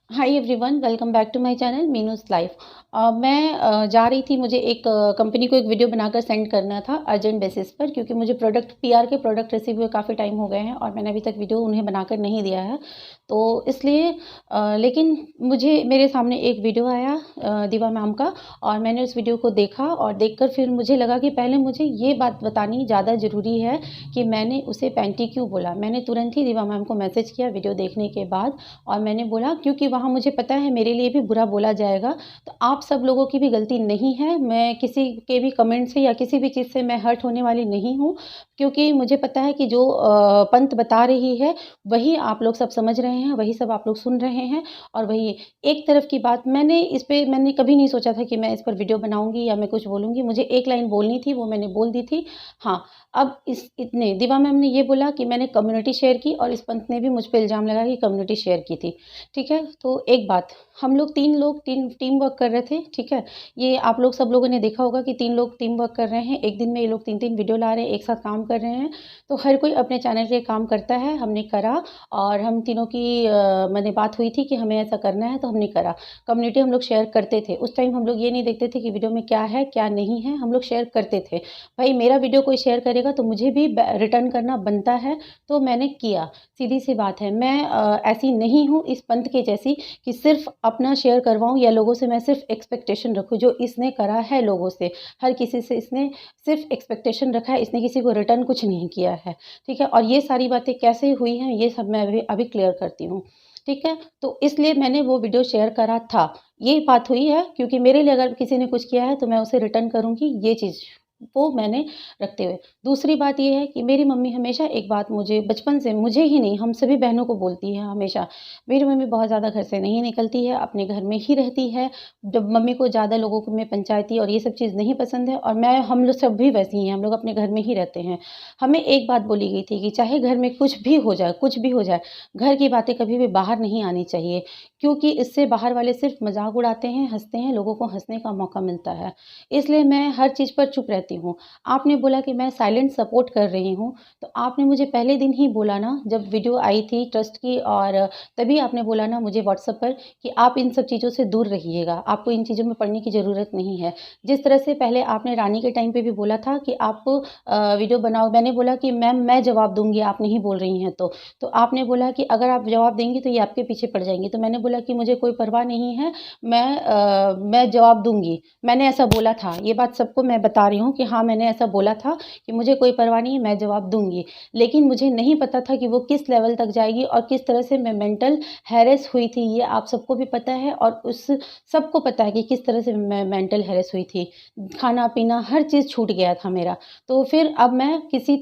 Hi everyone, welcome back to my channel Meenu's life. मैं जा रही थी, मुझे एक कंपनी को एक वीडियो बनाकर सेंड करना था अर्जेंट बेसिस पर, क्योंकि मुझे प्रोडक्ट पीआर के प्रोडक्ट रिसीव हुए काफ़ी टाइम हो गए हैं और मैंने अभी तक वीडियो उन्हें बनाकर नहीं दिया है। तो इसलिए लेकिन मुझे मेरे सामने एक वीडियो आया दीवा मैम का, और मैंने उस वीडियो को देखा और देखकर फिर मुझे लगा कि पहले मुझे ये बात बतानी ज़्यादा ज़रूरी है कि मैंने उसे पैंटी क्यों बोला। मैंने तुरंत ही दीवा मैम को मैसेज किया वीडियो देखने के बाद, और मैंने बोला क्योंकि वहाँ मुझे पता है मेरे लिए भी बुरा बोला जाएगा, तो आप सब लोगों की भी गलती नहीं है। मैं किसी के भी कमेंट से या किसी भी चीज़ से मैं हर्ट होने वाली नहीं हूँ, क्योंकि मुझे पता है कि जो पंत बता रही है वही आप लोग सब समझ रहे हैं, वही सब आप लोग सुन रहे हैं। और वही एक तरफ की बात मैंने कभी नहीं सोचा था कि मैं इस पर वीडियो बनाऊँगी या मैं कुछ बोलूँगी। मुझे एक लाइन बोलनी थी, वो मैंने बोल दी थी। हाँ, अब इस इतने दिवा मैम ने ये बोला कि मैंने कम्युनिटी शेयर की, और इस पंत ने भी मुझ पे इल्ज़ाम लगाया कि कम्युनिटी शेयर की थी। ठीक है? तो एक बात, हम लोग 3 लोग टीम वर्क कर रहे थे, ठीक है? ये आप लोग सब लोगों ने देखा होगा कि 3 लोग टीम वर्क कर रहे हैं। एक दिन में ये लोग 3-3 वीडियो ला रहे हैं, एक साथ काम कर रहे हैं। तो हर कोई अपने चैनल के काम करता है, हमने करा। और हम तीनों की माने बात हुई थी कि हमें ऐसा करना है, तो हमने करा। कम्युनिटी हम लोग शेयर करते थे। उस टाइम हम लोग ये नहीं देखते थे कि वीडियो में क्या है, क्या नहीं है, हम लोग शेयर करते थे। भाई मेरा वीडियो कोई शेयर करेगा तो मुझे भी रिटर्न करना बनता है, तो मैंने किया। सीधी-सी बात है। मैं ऐसी नहीं हूँ इस पंत के जैसी कि सिर्फ़ अपना शेयर करवाऊँ या लोगों से मैं सिर्फ़ एक्सपेक्टेशन रखूँ, जो इसने करा है लोगों से। हर किसी से इसने सिर्फ़ एक्सपेक्टेशन रखा है, इसने किसी को रिटर्न कुछ नहीं किया है, ठीक है? और ये सारी बातें कैसे हुई हैं, ये सब मैं अभी अभी क्लियर करती हूँ, ठीक है? तो इसलिए मैंने वो वीडियो शेयर करा था। ये बात हुई है क्योंकि मेरे लिए अगर किसी ने कुछ किया है तो मैं उसे रिटर्न करूँगी, ये चीज़ वो मैंने रखते हुए। दूसरी बात ये है कि मेरी मम्मी हमेशा एक बात मुझे बचपन से, मुझे ही नहीं हम सभी बहनों को बोलती है हमेशा। मेरी मम्मी बहुत ज़्यादा घर से नहीं निकलती है, अपने घर में ही रहती है। जब मम्मी को ज़्यादा लोगों में पंचायती और ये सब चीज़ नहीं पसंद है, और हम लोग सब भी वैसी ही हैं, हम लोग अपने घर में ही रहते हैं। हमें एक बात बोली गई थी कि चाहे घर में कुछ भी हो जाए, कुछ भी हो जाए, घर की बातें कभी भी बाहर नहीं आनी चाहिए, क्योंकि इससे बाहर वाले सिर्फ़ मज़ाक उड़ाते हैं, हँसते हैं, लोगों को हँसने का मौका मिलता है। इसलिए मैं हर चीज़ पर चुप रहती हूँ। आपने बोला कि मैं साइलेंट सपोर्ट कर रही हूँ, तो आपने मुझे पहले दिन ही बोला ना, जब वीडियो आई थी ट्रस्ट की, और तभी आपने बोला ना मुझे व्हाट्सएप पर कि आप इन सब चीज़ों से दूर रहिएगा, आपको इन चीज़ों में पड़ने की ज़रूरत नहीं है। जिस तरह से पहले आपने रानी के टाइम पे भी बोला था कि आप वीडियो बनाओ, मैंने बोला कि मैम मैं जवाब दूँगी, आप नहीं बोल रही हैं तो। तो आपने बोला कि अगर आप जवाब देंगी तो ये आपके पीछे पड़ जाएँगी, तो मैंने बोला कि मुझे कोई परवाह नहीं है, मैं जवाब दूँगी। मैंने ऐसा बोला था, ये बात सबको मैं बता रही हूँ कि हाँ, मैंने ऐसा बोला था कि मुझे कोई परवाह नहीं है, मैं जवाब दूँगी। लेकिन मुझे नहीं पता था कि वो किस लेवल तक जाएगी और किस तरह से मैं मेंटल हैरेस हुई थी, ये आप सबको भी पता है, और उस सबको पता है कि किस तरह से मैं मेंटल हैरेस हुई थी। खाना-पीना हर चीज़ छूट गया था मेरा। तो फिर अब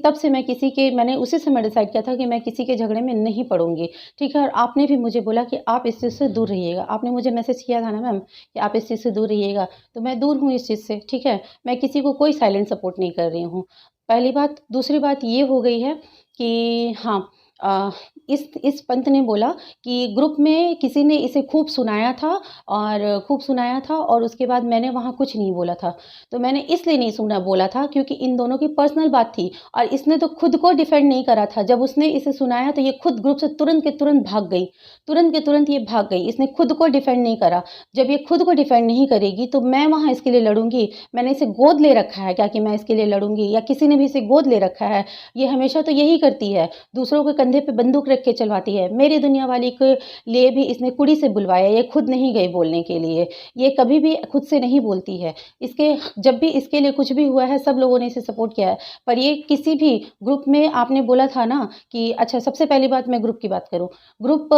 तब से मैं किसी के मैंने उसी समय डिसाइड किया था कि मैं किसी के झगड़े में नहीं पड़ूँगी, ठीक है? और आपने भी मुझे बोला कि आप इस चीज़ से दूर रहिएगा। आपने मुझे मैसेज किया था ना मैम कि आप इस चीज़ से दूर रहिएगा, तो मैं दूर हूँ इस चीज़ से, ठीक है? मैं किसी को कोई साइलेंट सपोर्ट नहीं कर रही हूँ, पहली बात। दूसरी बात ये हो गई है कि हाँ, अ, इस पंत ने बोला कि ग्रुप में किसी ने इसे खूब सुनाया था, और उसके बाद मैंने वहाँ कुछ नहीं बोला था। तो मैंने इसलिए नहीं सुना बोला था क्योंकि इन दोनों की पर्सनल बात थी, और इसने तो खुद को डिफेंड नहीं करा था। जब उसने इसे सुनाया तो ये खुद ग्रुप से तुरंत के तुरंत भाग गई। तुरंत के तुरंत ये भाग गई। इसने खुद को डिफेंड नहीं करा। जब ये खुद को डिफेंड नहीं करेगी तो मैं वहाँ इसके लिए लड़ूँगी। मैंने इसे गोद ले रखा है क्या कि मैं इसके लिए लड़ूँगी, या किसी ने भी इसे गोद ले रखा है। ये हमेशा तो यही करती है, दूसरों के कंधे पे बंदूक रख के चलवाती है। मेरी दुनिया वाली के लिए भी इसने कुड़ी से बुलवाया, ये खुद नहीं गई बोलने के लिए। ये कभी भी खुद से नहीं बोलती है। इसके जब भी इसके लिए कुछ भी हुआ है, सब लोगों ने इसे सपोर्ट किया है। पर ये किसी भी ग्रुप में, आपने बोला था ना कि अच्छा, सबसे पहली बात मैं ग्रुप की बात करूँ। ग्रुप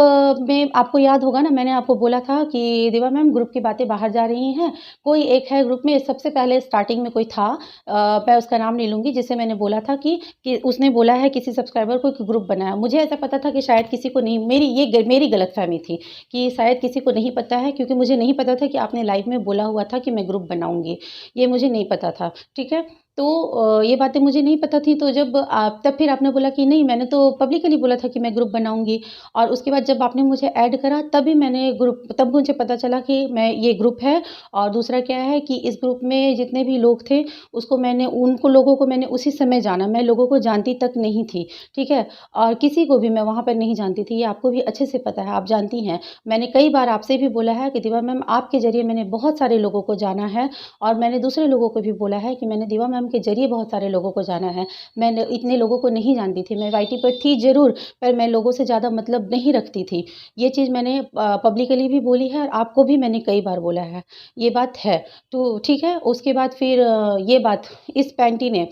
में आपको याद होगा ना, मैंने आपको बोला था कि दिवा मैम ग्रुप की बातें बाहर जा रही हैं। कोई एक है ग्रुप में, सबसे पहले स्टार्टिंग में कोई था, मैं उसका नाम नहीं लूँगी, जिसे मैंने बोला था कि उसने बोला है किसी सब्सक्राइबर को कि ग्रुप बनाया। मुझे ऐसा पता था कि शायद किसी को नहीं, मेरी गलतफ़हमी थी कि शायद किसी को नहीं पता है, क्योंकि मुझे नहीं पता था कि आपने लाइव में बोला हुआ था कि मैं ग्रुप बनाऊँगी। ये मुझे नहीं पता था, ठीक है? तो ये बातें मुझे नहीं पता थी, तो जब आप तब फिर आपने बोला कि नहीं, मैंने तो पब्लिकली बोला था कि मैं ग्रुप बनाऊँगी, और उसके बाद जब आपने मुझे ऐड करा तभी मैंने ग्रुप तब मुझे पता चला कि मैं ये ग्रुप है। और दूसरा क्या है कि इस ग्रुप में जितने भी लोग थे, उसको मैंने उनको लोगों को मैंने उसी समय जाना, मैं लोगों को जानती तक नहीं थी, ठीक है? और किसी को भी मैं वहाँ पर नहीं जानती थी, ये आपको भी अच्छे से पता है, आप जानती हैं। मैंने कई बार आपसे भी बोला है कि दीवा मैम, आपके ज़रिए मैंने बहुत सारे लोगों को जाना है, और मैंने दूसरे लोगों को भी बोला है कि मैंने दीवा मैम के ज़रिए बहुत सारे लोगों को जाना है। मैंने इतने लोगों को नहीं जानती थी, मैं वाईटी पर थी ज़रूर, पर मैं लोगों से ज़्यादा मतलब नहीं रखती थी। ये चीज़ मैंने पब्लिकली भी बोली है और आपको भी मैंने कई बार बोला है, ये बात है। तो ठीक है, उसके बाद फिर ये बात इस पैंटी ने,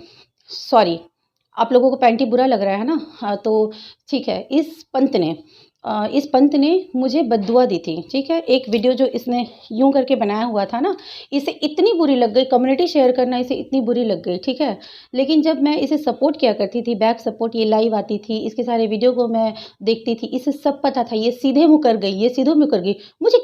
सॉरी, आप लोगों को पैंटी बुरा लग रहा है ना? हाँ, तो ठीक है, इस पंत ने मुझे बद्दुआ दी थी, ठीक है? एक वीडियो जो इसने यूँ करके बनाया हुआ था ना, इसे इतनी बुरी लग गई, कम्युनिटी शेयर करना इसे इतनी बुरी लग गई, ठीक है? लेकिन जब मैं इसे सपोर्ट किया करती थी, बैक सपोर्ट, ये लाइव आती थी, इसके सारे वीडियो को मैं देखती थी, इसे सब पता था, ये सीधे मुँह कर गई, ये सीधे मुँह कर गई। मुझे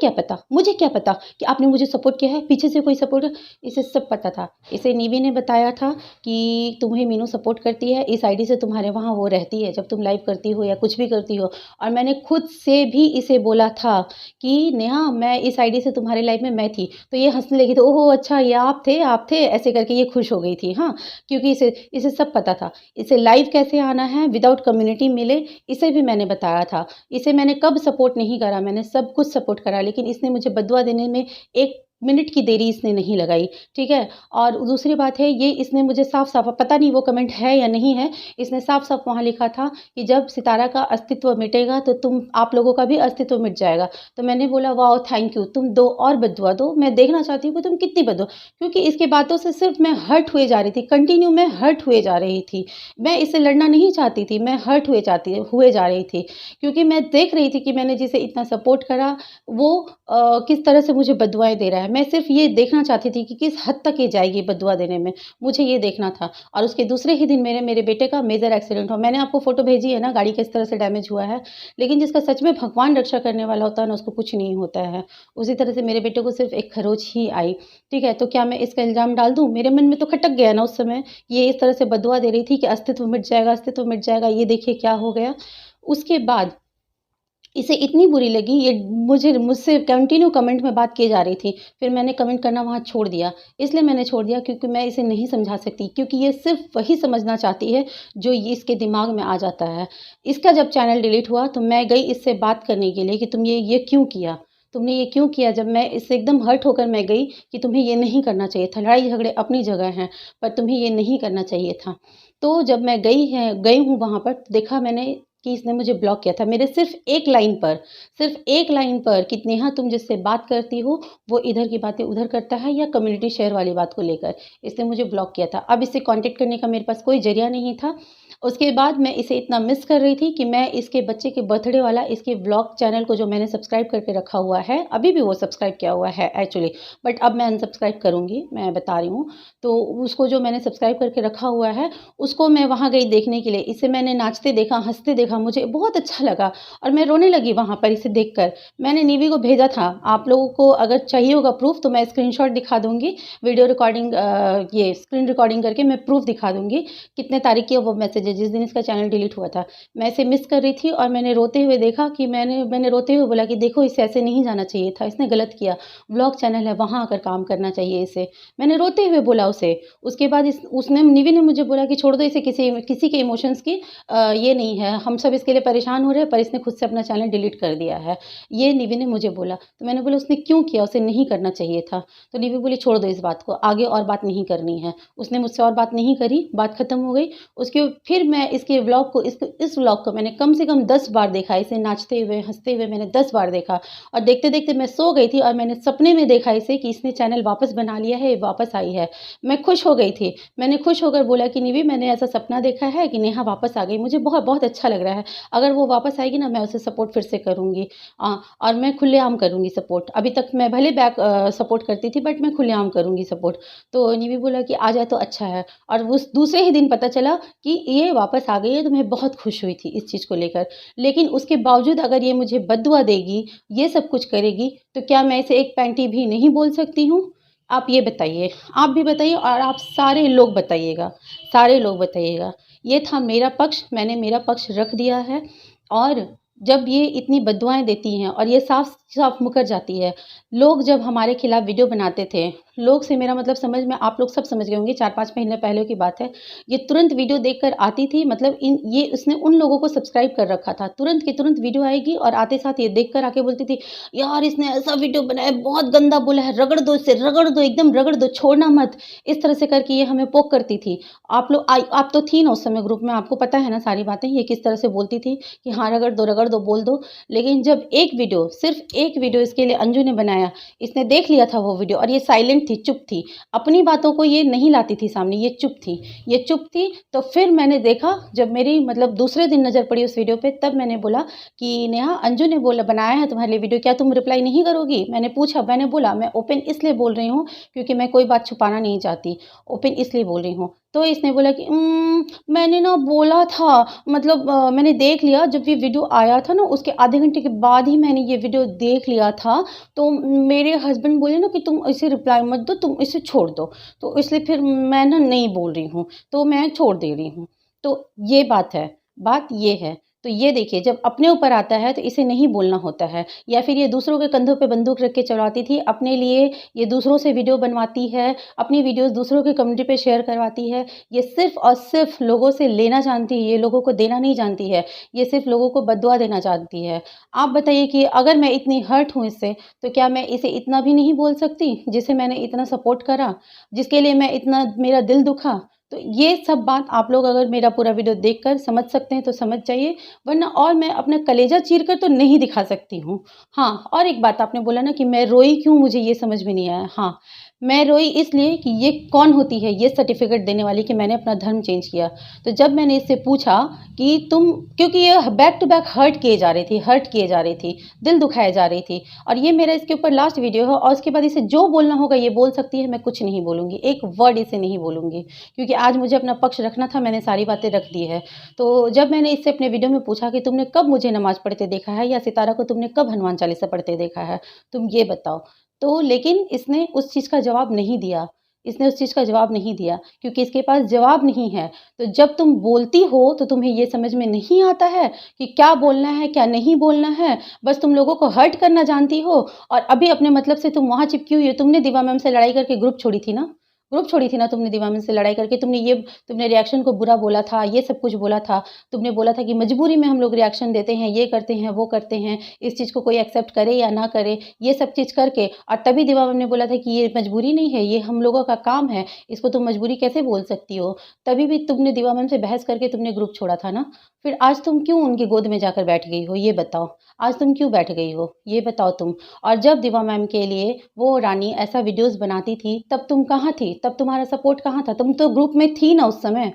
क्या पता कि आपने मुझे सपोर्ट किया है, पीछे से कोई सपोर्ट, इसे सब पता था। इसे निवी ने बताया था कि तुम्हें मीनू सपोर्ट करती है, इस आईडी से तुम्हारे वहाँ वो रहती है, जब तुम लाइव करती हो या कुछ भी करती हो। और मैंने खुद से भी इसे बोला था कि नेहा, मैं इस आईडी से तुम्हारे लाइव में मैं थी। तो ये हँसने लगी, तो ओहो अच्छा, ये आप थे, ऐसे करके ये खुश हो गई थी। हाँ, क्योंकि इसे इसे सब पता था। इसे लाइव कैसे आना है विदाउट कम्युनिटी मिले, इसे भी मैंने बताया था। इसे मैंने कब सपोर्ट नहीं करा, मैंने सब कुछ सपोर्ट करा, लेकिन इसने मुझे बददुआ देने में 1 मिनट की देरी इसने नहीं लगाई, ठीक है? और दूसरी बात है, ये इसने मुझे साफ-साफ, पता नहीं वो कमेंट है या नहीं है, इसने साफ-साफ वहाँ लिखा था कि जब सितारा का अस्तित्व मिटेगा तो आप लोगों का भी अस्तित्व मिट जाएगा। तो मैंने बोला वाओ थैंक यू, तुम दो और बद्दुआ दो, मैं देखना चाहती हूँ कि तुम कितनी बद्दुआ, क्योंकि इसकी बातों से सिर्फ़ मैं हर्ट हुए जा रही थी, कंटिन्यू मैं हर्ट हुए जा रही थी। मैं इससे लड़ना नहीं चाहती थी, मैं हर्ट हुए जा रही थी, क्योंकि मैं देख रही थी कि मैंने जिसे इतना सपोर्ट करा, वो किस तरह से मुझे बद्दुआएँ दे रहा है। मैं सिर्फ़ ये देखना चाहती थी कि किस हद तक ये जाएगी बद्दुआ देने में, मुझे ये देखना था। और उसके दूसरे ही दिन मेरे बेटे का मेजर एक्सीडेंट हुआ। मैंने आपको फ़ोटो भेजी है ना, गाड़ी किस तरह से डैमेज हुआ है। लेकिन जिसका सच में भगवान रक्षा करने वाला होता है ना, उसको कुछ नहीं होता है। उसी तरह से मेरे बेटे को सिर्फ़ एक खरोंच ही आई, ठीक है? तो क्या मैं इसका इल्ज़ाम डाल दूँ? मेरे मन में तो खटक गया ना उस समय। ये इस तरह से बद्दुआ दे रही थी कि अस्तित्व मिट जाएगा, ये देखिए क्या हो गया। उसके बाद इसे इतनी बुरी लगी, ये मुझसे कंटिन्यू कमेंट में बात किए जा रही थी। फिर मैंने कमेंट करना वहाँ छोड़ दिया। इसलिए मैंने छोड़ दिया क्योंकि मैं इसे नहीं समझा सकती, क्योंकि ये सिर्फ़ वही समझना चाहती है जो ये इसके दिमाग में आ जाता है। इसका जब चैनल डिलीट हुआ तो मैं गई इससे बात करने के लिए कि तुम ये क्यों किया? तुमने ये क्यों किया? जब मैं इससे एकदम हर्ट होकर मैं गई कि तुम्हें ये नहीं करना चाहिए था। लड़ाई-झगड़े अपनी जगह हैं, पर तुम्हें ये नहीं करना चाहिए था। तो जब मैं गई हूँ वहाँ पर, तो देखा मैंने कि इसने मुझे ब्लॉक किया था। मेरे सिर्फ़ एक लाइन पर कि नेहा, तुम जिससे बात करती हो वो इधर की बातें उधर करता है या कम्युनिटी शेयर वाली बात को लेकर, इसने मुझे ब्लॉक किया था। अब इससे कॉन्टैक्ट करने का मेरे पास कोई ज़रिया नहीं था। उसके बाद मैं इसे इतना मिस कर रही थी कि मैं इसके बच्चे के बर्थडे वाला इसके व्लॉग चैनल को जो मैंने सब्सक्राइब करके रखा हुआ है, अभी भी वो सब्सक्राइब किया हुआ है एक्चुअली, बट अब मैं अनसब्सक्राइब करूँगी, मैं बता रही हूँ। तो उसको जो मैंने सब्सक्राइब करके रखा हुआ है, उसको मैं वहाँ गई देखने के लिए। इसे मैंने नाचते देखा, हँसते देखा, मुझे बहुत अच्छा लगा और मैं रोने लगी वहाँ पर इसे देखकर। मैंने निवी को भेजा था, आप लोगों को अगर चाहिए होगा प्रूफ़ तो मैं स्क्रीनशॉट दिखा दूँगी, वीडियो रिकॉर्डिंग ये स्क्रीन रिकॉर्डिंग करके मैं प्रूफ़ दिखा दूँगी, कितने तारीख की वो मैसेज है, जिस दिन इसका चैनल डिलीट हुआ था। मैं इसे मिस कर रही थी और मैंने रोते हुए देखा कि मैंने रोते हुए बोला कि देखो, इसे ऐसे नहीं जाना चाहिए था, इसने गलत किया, व्लॉग चैनल है, वहाँ आकर काम करना चाहिए इसे। मैंने रोते हुए बोला उसे। उसके बाद निवी ने मुझे बोला कि छोड़ दो इसे, किसी के इमोशंस की ये नहीं है, हम सब इसके लिए परेशान हो रहे हैं, पर इसने खुद से अपना चैनल डिलीट कर दिया है। ये निवी ने मुझे बोला। तो मैंने बोला उसने क्यों किया? उसे नहीं करना चाहिए था। तो निवी बोली छोड़ दो इस बात को, आगे और बात नहीं करनी है। उसने मुझसे और बात नहीं करी, बात खत्म हो गई। उसके फिर मैं इसके व्लॉग को इस व्लॉग को मैंने कम से कम 10 बार देखा, इसे नाचते हुए, हँसते हुए मैंने 10 बार देखा और देखते-देखते मैं सो गई थी और मैंने सपने में देखा इसे कि इसने चैनल वापस बना लिया है, ये वापस आई है। मैं खुश हो गई थी। मैंने खुश होकर बोला कि निवी, मैंने ऐसा सपना देखा है कि नेहा वापस आ गई, मुझे बहुत बहुत अच्छा लग रहा है। अगर वो वापस आएगी ना, मैं उसे सपोर्ट फिर से करूँगी और मैं खुलेआम करूँगी सपोर्ट। अभी तक मैं भले सपोर्ट करती थी, बट मैं खुलेआम करूँगी सपोर्ट। तो निवी बोला कि आ जाए तो अच्छा है और उस दूसरे ही दिन पता चला कि ये वापस आ गई है, तो मैं बहुत खुश हुई थी इस चीज़ को लेकर। लेकिन उसके बावजूद अगर ये मुझे बद्दुआ देगी, ये सब कुछ करेगी, तो क्या मैं इसे एक पैंटी भी नहीं बोल सकती हूँ? आप ये बताइए, आप भी बताइए और आप सारे लोग बताइएगा, सारे लोग बताइएगा। ये था मेरा पक्ष, मैंने मेरा पक्ष रख दिया है। और जब ये इतनी बददुआएँ देती हैं और ये साफ-साफ मुकर जाती है, लोग जब हमारे खिलाफ वीडियो बनाते थे, लोग से मेरा मतलब समझ में आप लोग सब समझ गए होंगे, 4-5 महीने पहले की बात है। ये तुरंत वीडियो देखकर आती थी, मतलब इन ये उसने उन लोगों को सब्सक्राइब कर रखा था। तुरंत की तुरंत वीडियो आएगी और आते साथ ये देखकर आके बोलती थी, यार इसने ऐसा वीडियो बनाया, बहुत गंदा बोला है, रगड़ दो इसे, रगड़ दो, एकदम रगड़ दो, छोड़ना मत। इस तरह से करके ये हमें पोक करती थी। आप तो थी ना उस समय ग्रुप में, आपको पता है ना सारी बातें, ये किस तरह से बोलती थी कि हाँ, रगड़ दो, बोल दो। लेकिन जब एक वीडियो, सिर्फ़ एक वीडियो इसके लिए अंजू ने बनाया, इसने देख लिया था वो वीडियो और ये साइलेंट थी, चुप थी। अपनी बातों को ये नहीं लाती थी सामने, ये चुप थी। ये चुप थी, तो फिर मैंने देखा, जब मेरी मतलब दूसरे दिन नज़र पड़ी उस वीडियो पे, तब मैंने बोला कि नेहा, अंजू ने बोला बनाया है तुम्हारे लिए वीडियो, क्या तुम रिप्लाई नहीं करोगी? मैंने पूछा, मैंने बोला मैं ओपन इसलिए बोल रही हूँ क्योंकि मैं कोई बात छुपाना नहीं चाहती, ओपन इसलिए बोल रही हूँ। तो इसने बोला कि मैंने ना बोला था, मतलब मैंने देख लिया, जब ये वीडियो आया था ना उसके आधे घंटे के बाद ही मैंने ये वीडियो देख लिया था, तो मेरे हस्बैंड बोले ना कि तुम इसे रिप्लाई मत दो, तुम इसे छोड़ दो। तो इसलिए फिर मैं ना नहीं बोल रही हूँ, तो मैं छोड़ दे रही हूँ। तो ये बात है, बात ये है। तो ये देखिए, जब अपने ऊपर आता है तो इसे नहीं बोलना होता है। या फिर ये दूसरों के कंधों पे बंदूक रख के चलाती थी, अपने लिए ये दूसरों से वीडियो बनवाती है, अपनी वीडियोज़ दूसरों के कम्युनिटी पे शेयर करवाती है। ये सिर्फ़ और सिर्फ़ लोगों से लेना जानती है, ये लोगों को देना नहीं जानती है। ये सिर्फ़ लोगों को बददुआ देना जानती है। आप बताइए कि अगर मैं इतनी हर्ट हूँ इससे, तो क्या मैं इसे इतना भी नहीं बोल सकती, जिसे मैंने इतना सपोर्ट करा, जिसके लिए मैं इतना मेरा दिल दुखा? तो ये सब बात आप लोग अगर मेरा पूरा वीडियो देखकर समझ सकते हैं तो समझ जाइए, वरना और मैं अपना कलेजा चीर कर तो नहीं दिखा सकती हूँ। हाँ, और एक बात आपने बोला ना कि मैं रोई क्यों, मुझे ये समझ में नहीं आया। हाँ, मैं रोई इसलिए कि ये कौन होती है ये सर्टिफ़िकेट देने वाली कि मैंने अपना धर्म चेंज किया। तो जब मैंने इससे पूछा कि तुम, क्योंकि ये बैक टू बैक हर्ट किए जा रही थी, दिल दुखाए जा रही थी, और ये मेरा इसके ऊपर लास्ट वीडियो है और उसके बाद इसे जो बोलना होगा ये बोल सकती है, मैं कुछ नहीं बोलूँगी, एक वर्ड इसे नहीं बोलूँगी। क्योंकि आज मुझे अपना पक्ष रखना था, मैंने सारी बातें रख दी है। तो जब मैंने इससे अपने वीडियो में पूछा कि तुमने कब मुझे नमाज़ पढ़ते देखा है या सितारा को तुमने कब हनुमान चालीसा पढ़ते देखा है? तुम ये बताओ। तो लेकिन इसने उस चीज़ का जवाब नहीं दिया। इसने उस चीज़ का जवाब नहीं दिया क्योंकि इसके पास जवाब नहीं है। तो जब तुम बोलती हो तो तुम्हें ये समझ में नहीं आता है कि क्या बोलना है, क्या नहीं बोलना है। बस तुम लोगों को हर्ट करना जानती हो और अभी अपने मतलब से तुम वहाँ चिपकी हुई हो। तुमने दीवा मैम से लड़ाई करके ग्रुप छोड़ी थी ना? ग्रुप छोड़ी थी ना तुमने दीवा मैम से लड़ाई करके। तुमने रिएक्शन को बुरा बोला था, ये सब कुछ बोला था। तुमने बोला था कि मजबूरी में हम लोग रिएक्शन देते हैं, ये करते हैं, वो करते हैं, इस चीज़ को कोई एक्सेप्ट करे या ना करे, ये सब चीज़ करके, और तभी दीवा मैम ने बोला था कि ये मजबूरी नहीं है, ये हम लोगों का काम है, इसको तुम मजबूरी कैसे बोल सकती हो? तभी भी तुमने दीवा मैम से बहस करके तुमने ग्रुप छोड़ा था ना? फिर आज तुम क्यों उनकी गोद में जाकर बैठ गई हो, ये बताओ? आज तुम क्यों बैठ गई हो, ये बताओ तुम? और जब दीवा मैम के लिए वो रानी ऐसा वीडियोज़ बनाती थी, तब तुम कहाँ थी? तब तुम्हारा सपोर्ट कहाँ था? तुम तो ग्रुप में थी ना उस समय।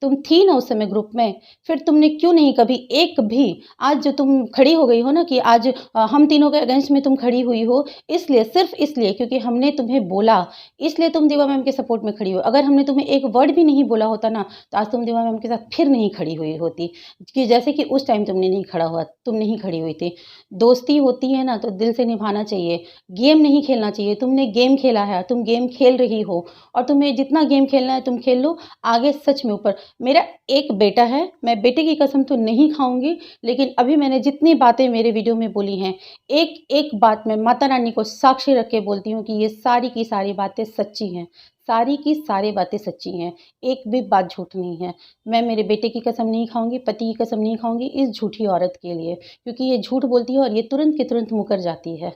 तुम थी ना उस समय ग्रुप में। फिर तुमने क्यों नहीं कभी एक भी, आज जो तुम खड़ी हो गई हो ना कि आज हम तीनों के अगेंस्ट में तुम खड़ी हुई हो, इसलिए, सिर्फ़ इसलिए क्योंकि हमने तुम्हें बोला, इसलिए तुम दीवा मैम के सपोर्ट में खड़ी हो। अगर हमने तुम्हें एक वर्ड भी नहीं बोला होता ना, तो आज तुम दीवा मैम के साथ फिर नहीं खड़ी हुई होती। कि जैसे कि उस टाइम तुम नहीं खड़ी हुई थी। दोस्ती होती है ना तो दिल से निभाना चाहिए। गेम नहीं खेलना चाहिए। तुमने गेम खेला है, तुम गेम खेल रही हो और तुम्हें जितना गेम खेलना है तुम खेल लो, आगे सच में ऊपर। मेरा एक बेटा है, मैं बेटे की कसम तो नहीं खाऊँगी, लेकिन अभी मैंने जितनी बातें मेरे वीडियो में बोली हैं, एक-एक बात मैं माता रानी को साक्षी रख के बोलती हूँ कि ये सारी की सारी बातें सच्ची हैं। सारी की सारी बातें सच्ची हैं, एक भी बात झूठ नहीं है। मैं मेरे बेटे की कसम नहीं खाऊँगी, पति की कसम नहीं खाऊँगी इस झूठी औरत के लिए, क्योंकि ये झूठ बोलती है और ये तुरंत के तुरंत मुकर जाती है।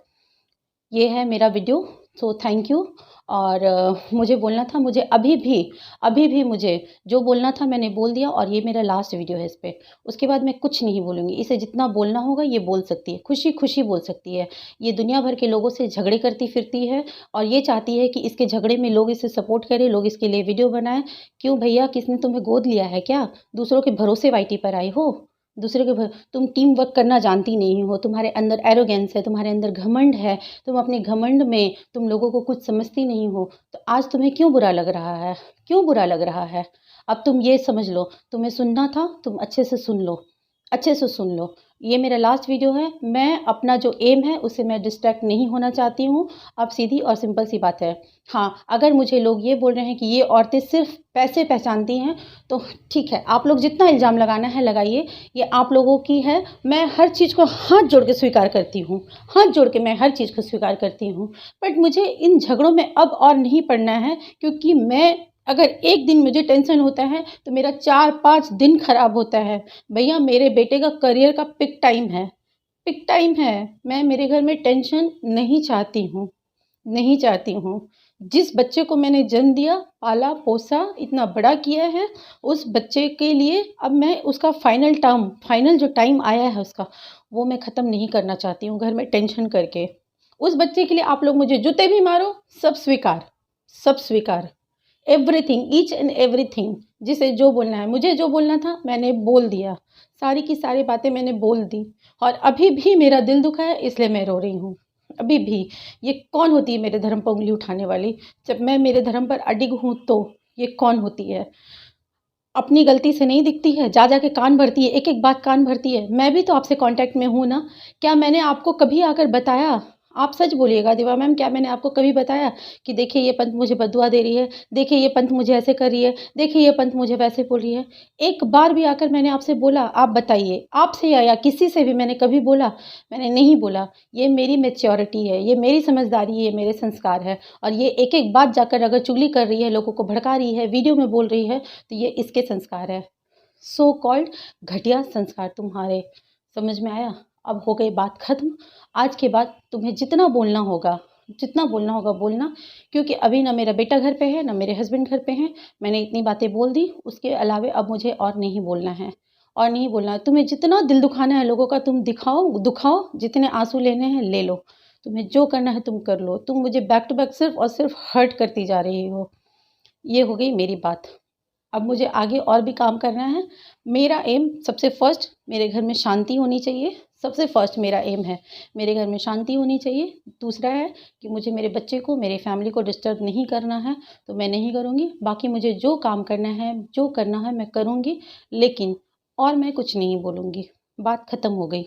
ये है मेरा वीडियो। So thank you. और मुझे बोलना था, मुझे अभी भी मुझे जो बोलना था मैंने बोल दिया और ये मेरा लास्ट वीडियो है इस पे। उसके बाद मैं कुछ नहीं बोलूँगी। इसे जितना बोलना होगा ये बोल सकती है, खुशी-खुशी बोल सकती है। ये दुनिया भर के लोगों से झगड़े करती फिरती है और ये चाहती है कि इसके झगड़े में लोग इसे सपोर्ट करें, लोग इसके लिए वीडियो बनाएँ। क्यों भैया, किसने तुम्हें गोद लिया है क्या? दूसरों के भरोसे वाईटी पर आई हो? दूसरे के भ तुम टीम वर्क करना जानती नहीं हो, तुम्हारे अंदर एरोगेंस है, तुम्हारे अंदर घमंड है, तुम अपने घमंड में तुम लोगों को कुछ समझती नहीं हो, तो आज तुम्हें क्यों बुरा लग रहा है? क्यों बुरा लग रहा है? अब तुम ये समझ लो, तुम्हें सुनना था, तुम अच्छे से सुन लो। अच्छे से सुन लो, ये मेरा लास्ट वीडियो है। मैं अपना जो एम है उससे मैं डिस्ट्रैक्ट नहीं होना चाहती हूँ। अब सीधी और सिंपल सी बात है। हाँ, अगर मुझे लोग ये बोल रहे हैं कि ये औरतें सिर्फ़ पैसे पहचानती हैं, तो ठीक है, आप लोग जितना इल्ज़ाम लगाना है लगाइए, ये आप लोगों की है। मैं हर चीज़ को हाथ जोड़ के स्वीकार करती हूँ, हाथ जोड़ के मैं हर चीज़ को स्वीकार करती हूँ। बट मुझे इन झगड़ों में अब और नहीं पड़ना है, क्योंकि मैं अगर एक दिन मुझे टेंशन होता है, तो मेरा 4-5 दिन खराब होता है। भैया मेरे बेटे का करियर का पीक टाइम है, पीक टाइम है। मैं मेरे घर में टेंशन नहीं चाहती हूँ, नहीं चाहती हूँ। जिस बच्चे को मैंने जन्म दिया, पाला, पोसा, इतना बड़ा किया है, उस बच्चे के लिए अब मैं उसका फाइनल जो टाइम आया है उसका, वो मैं ख़त्म नहीं करना चाहती हूँ घर में टेंशन करके। उस बच्चे के लिए आप लोग मुझे जूते भी मारो, सब स्वीकार, सब स्वीकार। एवरीथिंग, ईच एंड एवरीथिंग, जिसे जो बोलना है, मुझे जो बोलना था मैंने बोल दिया, सारी की सारी बातें मैंने बोल दी। और अभी भी मेरा दिल दुखा है, इसलिए मैं रो रही हूँ। अभी भी। ये कौन होती है मेरे धर्म पर उंगली उठाने वाली? जब मैं मेरे धर्म पर अडिग हूँ तो ये कौन होती है? अपनी गलती से नहीं दिखती है, जा जा के कान भरती है, एक एक बात कान भरती है। मैं भी तो आपसे कांटेक्ट में हूँ ना। क्या मैंने आपको कभी आकर बताया? आप सच बोलिएगा दीपा मैम, क्या मैंने आपको कभी बताया कि देखिए ये पंथ मुझे बददुआ दे रही है, देखिए ये पंथ मुझे ऐसे कर रही है, देखिए ये पंथ मुझे वैसे बोल रही है? एक बार भी आकर मैंने आपसे बोला? आप बताइए, आपसे या किसी से भी मैंने कभी बोला? मैंने नहीं बोला। ये मेरी मैच्योरिटी है, ये मेरी समझदारी है, ये मेरे संस्कार है। और ये एक-एक बात जाकर अगर चुगली कर रही है, लोगों को भड़का रही है, वीडियो में बोल रही है, तो ये इसके संस्कार है। सो कॉल्ड घटिया संस्कार तुम्हारे। समझ में आया? अब हो गई बात ख़त्म। आज के बाद तुम्हें जितना बोलना होगा बोलना, क्योंकि अभी ना मेरा बेटा घर पे है, ना मेरे हस्बैंड घर पे हैं। मैंने इतनी बातें बोल दी, उसके अलावे अब मुझे और नहीं बोलना है, और नहीं बोलना है। तुम्हें जितना दिल दुखाना है लोगों का तुम दुखाओ, जितने आँसू लेने हैं ले लो। तुम्हें जो करना है तुम कर लो। तुम मुझे बैक टू बैक सिर्फ़ और सिर्फ़ हर्ट करती जा रही हो। ये हो गई मेरी बात। अब मुझे आगे और भी काम करना है। मेरा एम सबसे फर्स्ट, मेरे घर में शांति होनी चाहिए। सबसे फर्स्ट मेरा एम है, मेरे घर में शांति होनी चाहिए। दूसरा है कि मुझे मेरे बच्चे को, मेरी फैमिली को डिस्टर्ब नहीं करना है, तो मैं नहीं करूँगी। बाकी मुझे जो काम करना है, जो करना है मैं करूँगी, लेकिन और मैं कुछ नहीं बोलूँगी। बात ख़त्म हो गई।